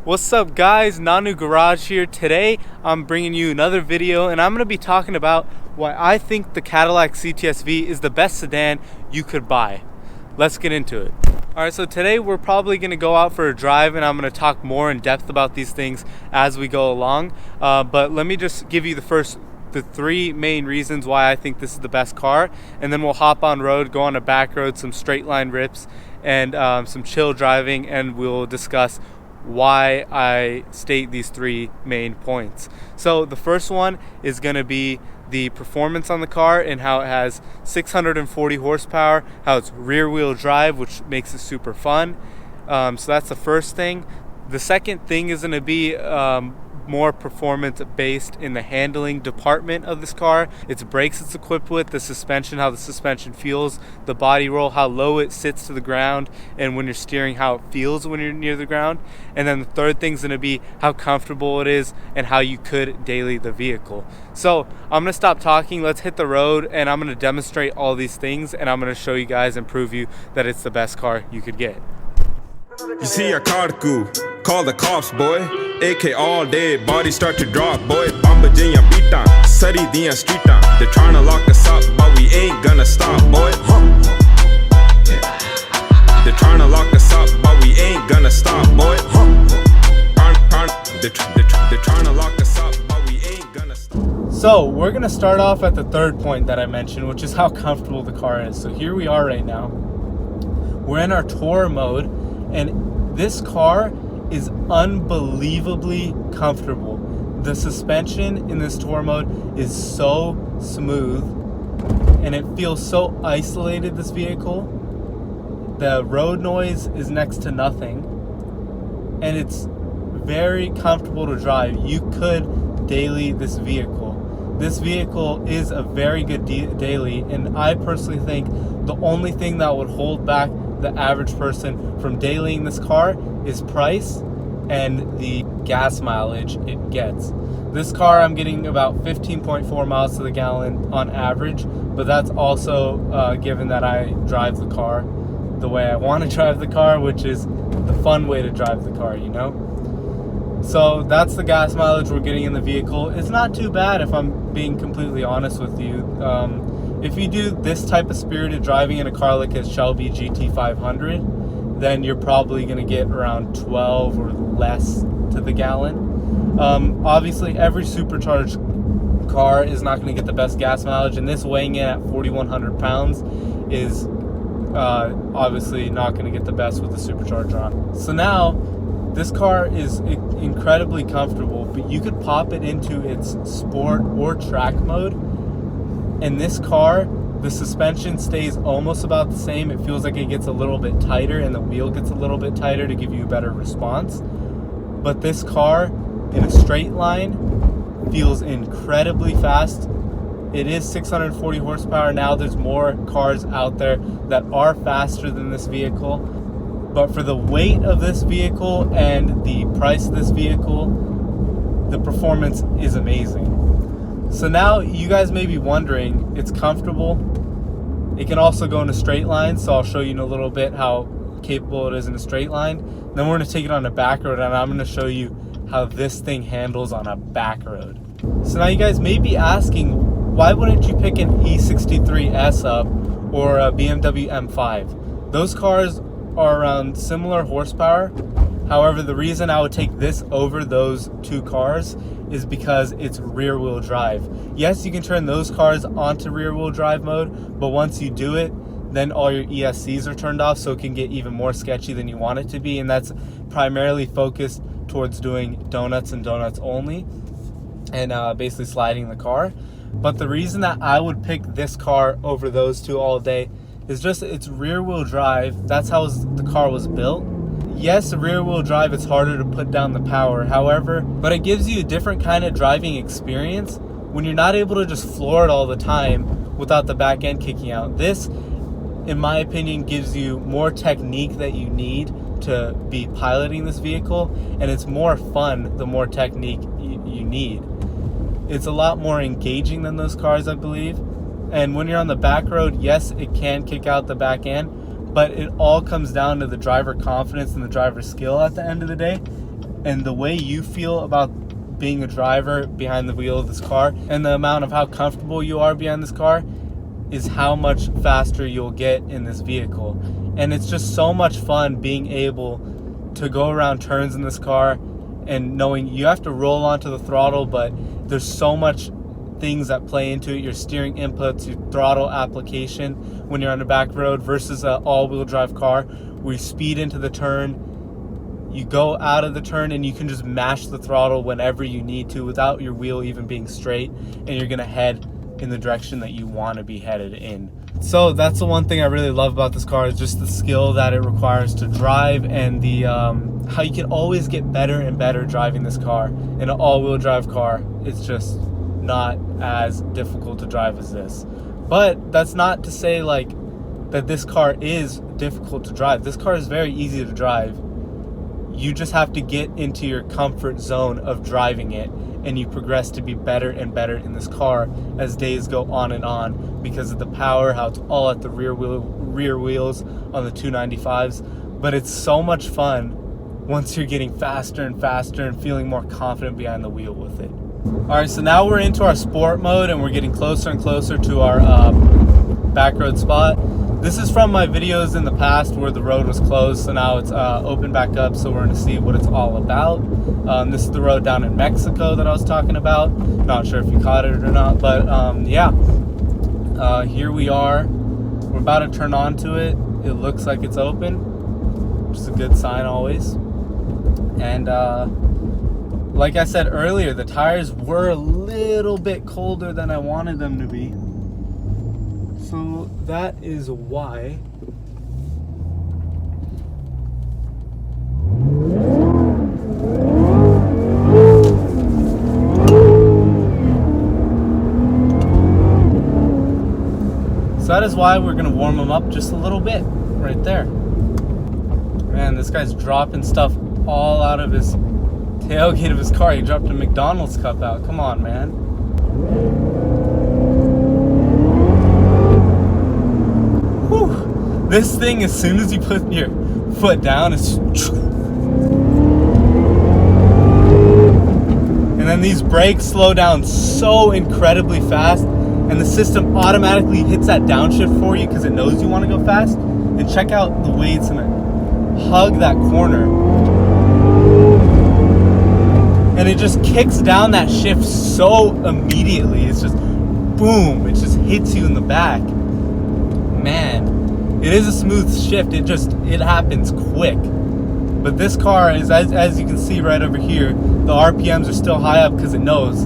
What's up guys, Nanu Garage here. Today I'm bringing you another video and I'm going to be talking about why I think the Cadillac CTS-V is the best sedan you could buy. Let's get into it. Alright, so today we're probably going to go out for a drive and I'm going to talk more in depth about these things as we go along. But let me just give you the three main reasons why I think this is the best car, and then we'll hop on road, go on a back road, some straight line rips, and some chill driving, and we'll discuss why I state these three main points. So the first one is going to be the performance on the car and how it has 640 horsepower, how it's rear wheel drive, which makes it super fun. So that's the first thing. The second thing is going to be more performance based in the handling department of this car. Its brakes it's equipped with, the suspension, how the suspension feels, the body roll, how low it sits to the ground, and when you're steering, how it feels when you're near the ground. And then the third thing is going to be how comfortable it is and how you could daily the vehicle. So I'm going to stop talking, let's hit the road, and I'm going to demonstrate all these things, and I'm going to show you guys and prove you that it's the best car you could get. You see a car cool, call the cops, boy. AK all day, body start to drop, boy. Bamba jinya beat down, sari diyan street down. They're trying to lock us up, but we ain't gonna stop, boy. Yeah. They're trying to lock us up, but we ain't gonna stop, boy. They're trying to lock us up, but we ain't gonna stop. So we're gonna start off at the third point that I mentioned, which is how comfortable the car is. So here we are right now. We're in our tour mode, and this car is unbelievably comfortable. The suspension in this tour mode is so smooth and it feels so isolated, this vehicle. The road noise is next to nothing and it's very comfortable to drive. You could daily this vehicle. This vehicle is a very good daily, and I personally think the only thing that would hold back the average person from dailying this car is price and the gas mileage it gets. This car I'm getting about 15.4 miles to the gallon on average, but that's also given that I drive the car the way I want to drive the car, which is the fun way to drive the car, you know? So that's the gas mileage we're getting in the vehicle. It's not too bad if I'm being completely honest with you. If you do this type of spirited driving in a car like a Shelby GT500, then you're probably going to get around 12 or less to the gallon. Obviously, every supercharged car is not going to get the best gas mileage, and this weighing in at 4,100 pounds is obviously not going to get the best with the supercharger on. So now, this car is incredibly comfortable, but you could pop it into its sport or track mode, and this car, the suspension stays almost about the same. It feels like it gets a little bit tighter and the wheel gets a little bit tighter to give you a better response. But this car in a straight line feels incredibly fast. It is 640 horsepower. Now there's more cars out there that are faster than this vehicle. But for the weight of this vehicle and the price of this vehicle, the performance is amazing. So now you guys may be wondering, it's comfortable. It can also go in a straight line, so I'll show you in a little bit how capable it is in a straight line. Then we're going to take it on a back road, and I'm going to show you how this thing handles on a back road. So now you guys may be asking, why wouldn't you pick an E63S up or a BMW M5? Those cars are around similar horsepower. However, the reason I would take this over those two cars is because it's rear wheel drive. Yes, you can turn those cars onto rear wheel drive mode, but once you do it, then all your ESCs are turned off, so it can get even more sketchy than you want it to be, and that's primarily focused towards doing donuts and donuts only, and basically sliding the car. But the reason that I would pick this car over those two all day is just it's rear wheel drive. That's how the car was built. Yes, rear wheel drive, it's harder to put down the power, however, but it gives you a different kind of driving experience when you're not able to just floor it all the time without the back end kicking out. This, in my opinion, gives you more technique that you need to be piloting this vehicle, and it's more fun the more technique you need. It's a lot more engaging than those cars, I believe. And when you're on the back road, yes, it can kick out the back end, but it all comes down to the driver confidence and the driver skill at the end of the day. and the way you feel about being a driver behind the wheel of this car, and the amount of how comfortable you are behind this car, is how much faster you'll get in this vehicle. And it's just so much fun being able to go around turns in this car and knowing you have to roll onto the throttle, but there's so much things that play into it. Your steering inputs, your throttle application when you're on a back road versus an all-wheel drive car where you speed into the turn, you go out of the turn, and you can just mash the throttle whenever you need to without your wheel even being straight, and you're gonna head in the direction that you want to be headed in. So that's the one thing I really love about this car, is just the skill that it requires to drive, and the how you can always get better and better driving this car. In an all-wheel drive car, it's just not as difficult to drive as this. But that's not to say like that this car is difficult to drive. This car is very easy to drive. You just have to get into your comfort zone of driving it, and you progress to be better and better in this car as days go on because of the power, how it's all at the rear wheels on the 295s. But it's so much fun once you're getting faster and faster and feeling more confident behind the wheel with it. All right, so now we're into our sport mode, and we're getting closer and closer to our back road spot. This is from my videos in the past where the road was closed, so now it's open back up, so we're going to see what it's all about. This is the road down in Mexico that I was talking about. Not sure if you caught it or not, but yeah. Here we are. We're about to turn onto it. It looks like it's open, which is a good sign always. And like I said earlier, the tires were a little bit colder than I wanted them to be. So that is why we're going to warm them up just a little bit right there. Man, this guy's dropping stuff all out of his tailgate of his car. He dropped a McDonald's cup out. Come on, man. Whew. This thing, as soon as you put your foot down, it's... And then these brakes slow down so incredibly fast, and the system automatically hits that downshift for you because it knows you want to go fast. And check out the way it's going to hug that corner. And it just kicks down that shift so immediately. It's just boom, it just hits you in the back. Man, it is a smooth shift. It happens quick. But this car is, as you can see right over here, the RPMs are still high up because it knows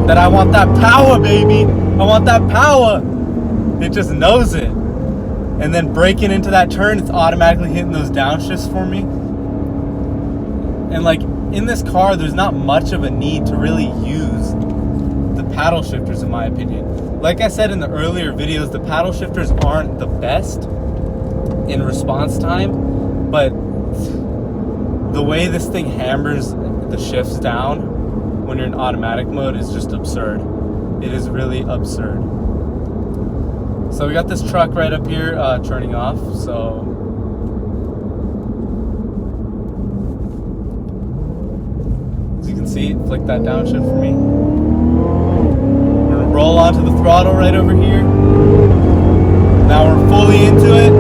that I want that power, baby. I want that power. It just knows it. And then breaking into that turn, it's automatically hitting those downshifts for me. And like in this car, there's not much of a need to really use the paddle shifters, in my opinion. Like I said in the earlier videos, the paddle shifters aren't the best in response time, but the way this thing hammers the shifts down when you're in automatic mode is just absurd. It is really absurd. So we got this truck right up here turning off. So as you can see, flick that downshift for me. We're gonna roll onto the throttle right over here. Now we're fully into it.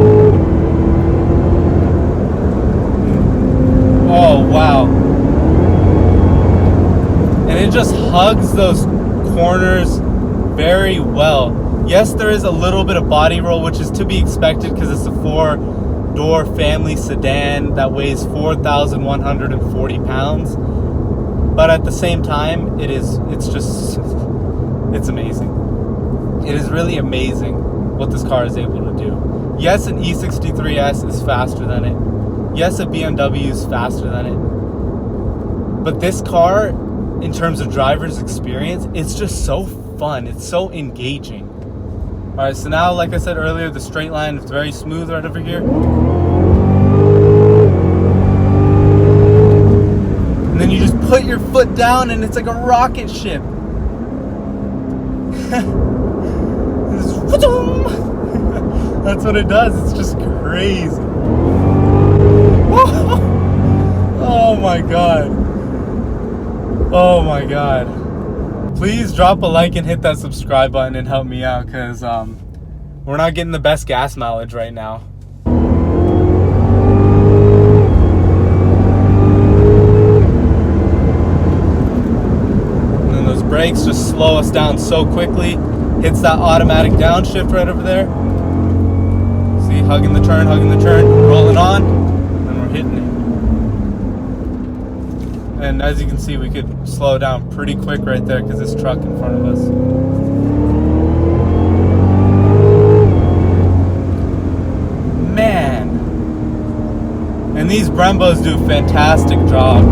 Oh wow. And it just hugs those corners very well. Yes, there is a little bit of body roll, which is to be expected because it's a 4-door family sedan that weighs 4,140 pounds. But at the same time, it's amazing. It is really amazing what this car is able to do. Yes, an E63S is faster than it. Yes, a BMW is faster than it. But this car, in terms of driver's experience, it's just so fun. It's so engaging. All right, so now, like I said earlier, the straight line is very smooth right over here. And then you just put your foot down and it's like a rocket ship. That's what it does. It's just crazy. Oh my my god. Oh my god. Please drop a like and hit that subscribe button and help me out, because we're not getting the best gas mileage right now. And then those brakes just slow us down so quickly. Hits that automatic downshift right over there. See, hugging the turn, rolling on, and we're hitting it. And as you can see, we could slow down pretty quick right there because this truck in front of us. Man. And these Brembos do a fantastic job.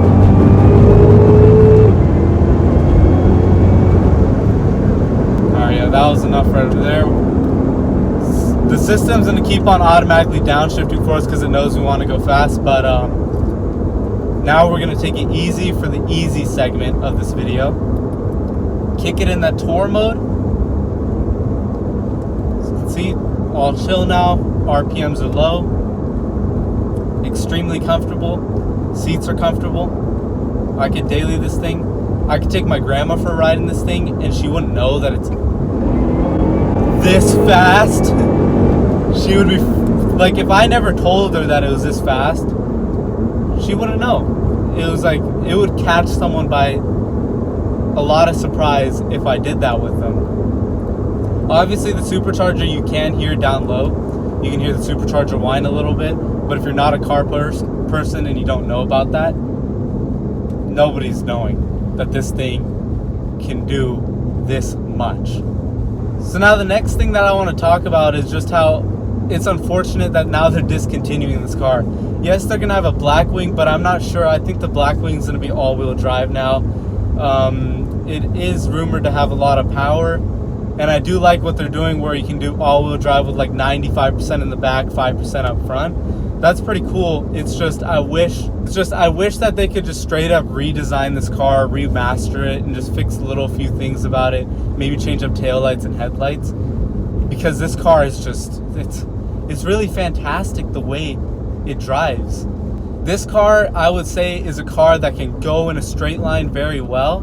Alright, yeah, that was enough right over there. The system's going to keep on automatically downshifting for us because it knows we want to go fast, but now we're going to take it easy for the easy segment of this video. Kick it in that tour mode. As you can see, all chill now. RPMs are low. Extremely comfortable. Seats are comfortable. I could daily this thing. I could take my grandma for a ride in this thing and she wouldn't know that it's this fast. She would be like, if I never told her that it was this fast, she wouldn't know. It was like, it would catch someone by a lot of surprise if I did that with them. Obviously the supercharger you can hear down low. You can hear the supercharger whine a little bit, but if you're not a car person and you don't know about that, nobody's knowing that this thing can do this much. So now the next thing that I want to talk about is just how it's unfortunate that now they're discontinuing this car. Yes, they're going to have a black wing, but I'm not sure. I think the black wing is going to be all-wheel drive now. It is rumored to have a lot of power, and I do like what they're doing where you can do all-wheel drive with like 95% in the back, 5% up front. That's pretty cool. It's just I wish that they could just straight up redesign this car, remaster it, and just fix a little few things about it. Maybe change up taillights and headlights, because this car is just it's really fantastic the way it drives. This car, I would say, is a car that can go in a straight line very well,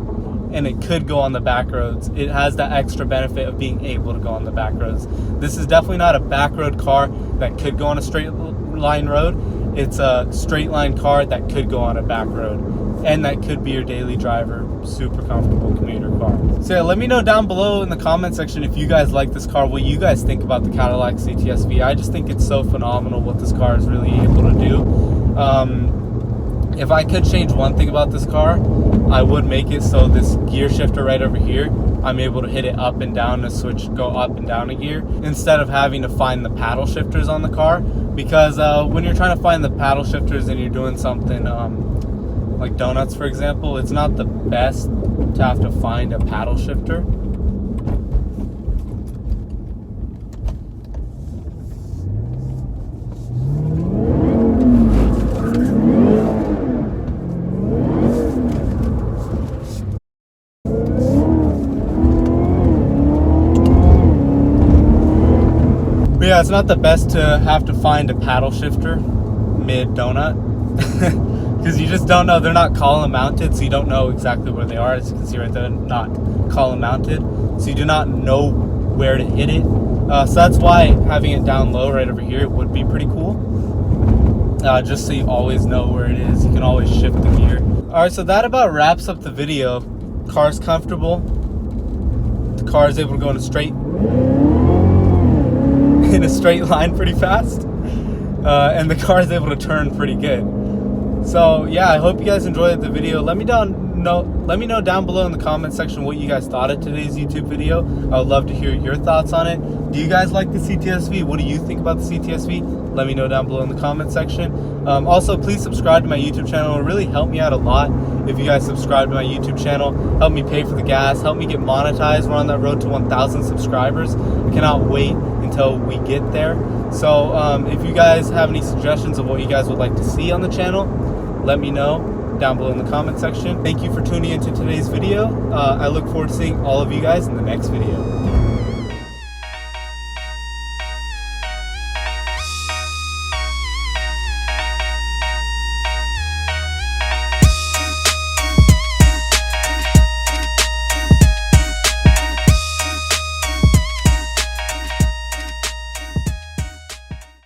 and it could go on the back roads. It has that extra benefit of being able to go on the back roads. This is definitely not a back road car that could go on a straight line road. It's a straight line car that could go on a back road, and that could be your daily driver, super comfortable commuter car. So yeah, let me know down below in the comment section if you guys like this car, what you guys think about the Cadillac CTS-V. I just think it's so phenomenal what this car is really able to do. If I could change one thing about this car, I would make it so this gear shifter right over here, I'm able to hit it up and down to go up and down a gear instead of having to find the paddle shifters on the car. Because when you're trying to find the paddle shifters and you're doing something like donuts, for example, it's not the best to have to find a paddle shifter. But yeah, it's not the best to have to find a paddle shifter mid-donut because you just don't know. They're not column mounted, so you don't know exactly where they are. As you can see right there, not column mounted, so you do not know where to hit it. So that's why having it down low right over here would be pretty cool. Just so you always know where it is. You can always shift the gear. Alright, so that about wraps up the video. Car's comfortable. The car is able to go in a straight line pretty fast, and the car is able to turn pretty good. So yeah, I hope you guys enjoyed the video. Let me know down below in the comment section what you guys thought of today's YouTube video. I would love to hear your thoughts on it. Do you guys like the CTS-V? What do you think about the CTS-V? Let me know down below in the comment section. Also, please subscribe to my YouTube channel. It will really help me out a lot if you guys subscribe to my YouTube channel. Help me pay for the gas. Help me get monetized. We're on that road to 1,000 subscribers. I cannot wait until we get there. So if you guys have any suggestions of what you guys would like to see on the channel, let me know down below in the comment section. Thank you for tuning into today's video. I look forward to seeing all of you guys in the next video.